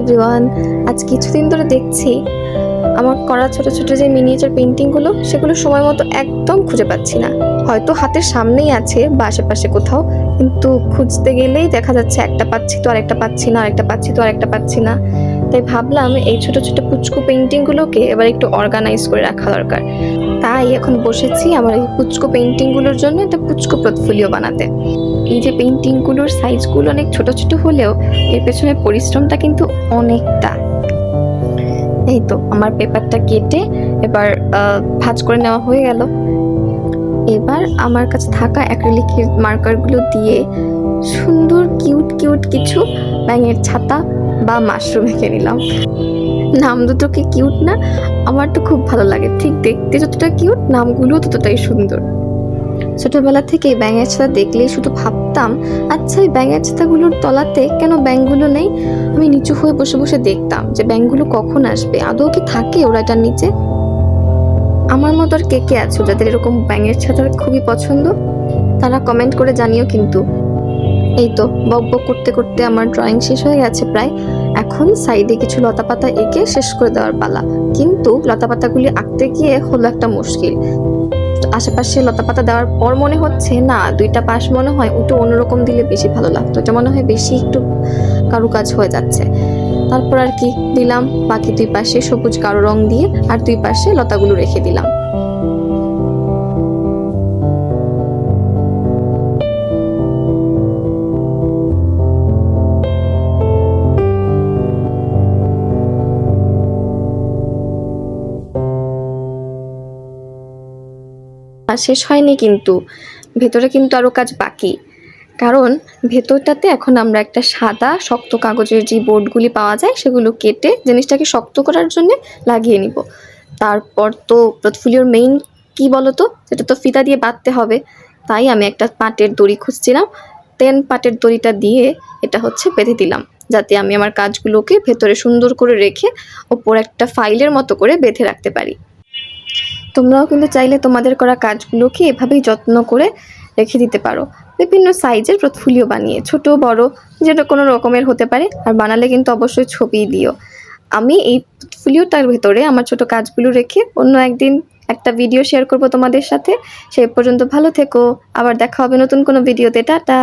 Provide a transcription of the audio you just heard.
Everyone, আজ কিছুদিন ধরে দেখছি আমার করা ছোট ছোট যে মিনিয়েচার পেন্টিংগুলো সেগুলো সময় মতো একদম খুঁজে পাচ্ছি না। হয়তো হাতের সামনেই আছে বা আশেপাশে কোথাও, কিন্তু খুঁজতে গেলেই দেখা যাচ্ছে একটা পাচ্ছি তো আরেকটা পাচ্ছি না, আরেকটা পাচ্ছি তো আরেকটা পাচ্ছি না। তাই ভাবলাম এই ছোট ছোট পুচকু পেন্টিংগুলোকে এবার একটু অর্গানাইজ করে রাখা দরকার। তাই এখন বসেছি আমার এই পুচকু পেন্টিংগুলোর জন্য একটা পুচকু পোর্টফোলিও বানাতে। এই যে পেন্টিংগুলোর সাইজগুলো অনেক ছোট ছোট হলেও এর পেছনে পরিশ্রমটা কিন্তু অনেকটা। এই তো আমার পেপারটা কেটে এবার ভাঁজ করে নেওয়া হয়ে গেল। এবার আমার কাছে থাকা অ্যাক্রিলিক মার্কারগুলো দিয়ে সুন্দর কিউট কিউট কিছু ব্যাঙের ছাতা বা মাশরুম এঁকে নিলাম। নাম দুটো কি কিউট না? আমার তো খুব ভালো লাগে, ঠিক দেখতে যতটা কিউট নামগুলো ততটাই সুন্দর। ছোটবেলা থেকে ব্যাঙের ছাতা দেখলেই শুধু ভাবতাম, আচ্ছা এই ব্যাঙের ছাতাগুলোর তলাতে কেন ব্যাঙগুলো নেই? আমি নিচু হয়ে বসে বসে দেখতাম যে ব্যাঙগুলো কখন আসবে, আদৌ কি থাকে ওরা এটার নিচে। আমার মতো আর কে কে আছো যাদের এরকম ব্যাঙের ছাতা খুবই পছন্দ? তারা কমেন্ট করে জানিও কিন্তু। এই তো বক বক করতে করতে আমার ড্রয়িং শেষ হয়ে গেছে প্রায়। এখন সাইডে কিছু লতাপাতা এঁকে শেষ করে দেওয়ার পালা। কিন্তু লতাপাতাগুলি আঁকতে গিয়ে হলো একটা মুশকিল। আশেপাশে লতাপাতা দেওয়ার পর মনে হচ্ছে না, দুইটা পাশ মনে হয় একটু অন্যরকম দিলে বেশি ভালো লাগতো, এটা মনে হয় বেশি একটু কারুকাজ হয়ে যাচ্ছে। তারপর আর কি দিলাম, বাকি দুই পাশে সবুজ গাঢ় রং দিয়ে আর দুই পাশে লতাগুলো রেখে দিলাম। আর শেষ হয়নি কিন্তু, ভেতরে কিন্তু আরো কাজ বাকি। কারণ ভেতরটাতে এখন আমরা একটা সাদা শক্ত কাগজের যে বোর্ডগুলি পাওয়া যায় সেগুলো কেটে জিনিসটাকে শক্ত করার জন্য লাগিয়ে নিব। তারপর তো পোর্টফোলিওর মেইন কি বলতো, সেটা তো ফিতা দিয়ে বাঁধতে হবে। তাই আমি একটা পাটের দড়ি খুঁজছিলাম, পাটের দড়িটা দিয়ে এটা হচ্ছে বেঁধে দিলাম, যাতে আমি আমার কাজগুলোকে ভেতরে সুন্দর করে রেখে ওপর একটা ফাইলের মতো করে বেঁধে রাখতে পারি। তোমরাও কিন্তু চাইলে তোমাদের করা কাজগুলোকে এভাবেই যত্ন করে রেখে দিতে পারো। বিভিন্ন সাইজের পোর্টফোলিও বানিয়ে, ছোট বড় যেটা কোনো রকমের হতে পারে। আর বানালে কিন্তু অবশ্যই ছবি দিও। আমি এই পোর্টফোলিওটার ভেতরে আমার ছোট কাজগুলো রেখে অন্য একদিন একটা ভিডিও শেয়ার করব তোমাদের সাথে। সেই পর্যন্ত ভালো থেকো, আবার দেখা হবে নতুন কোনো ভিডিওতে। টাটা।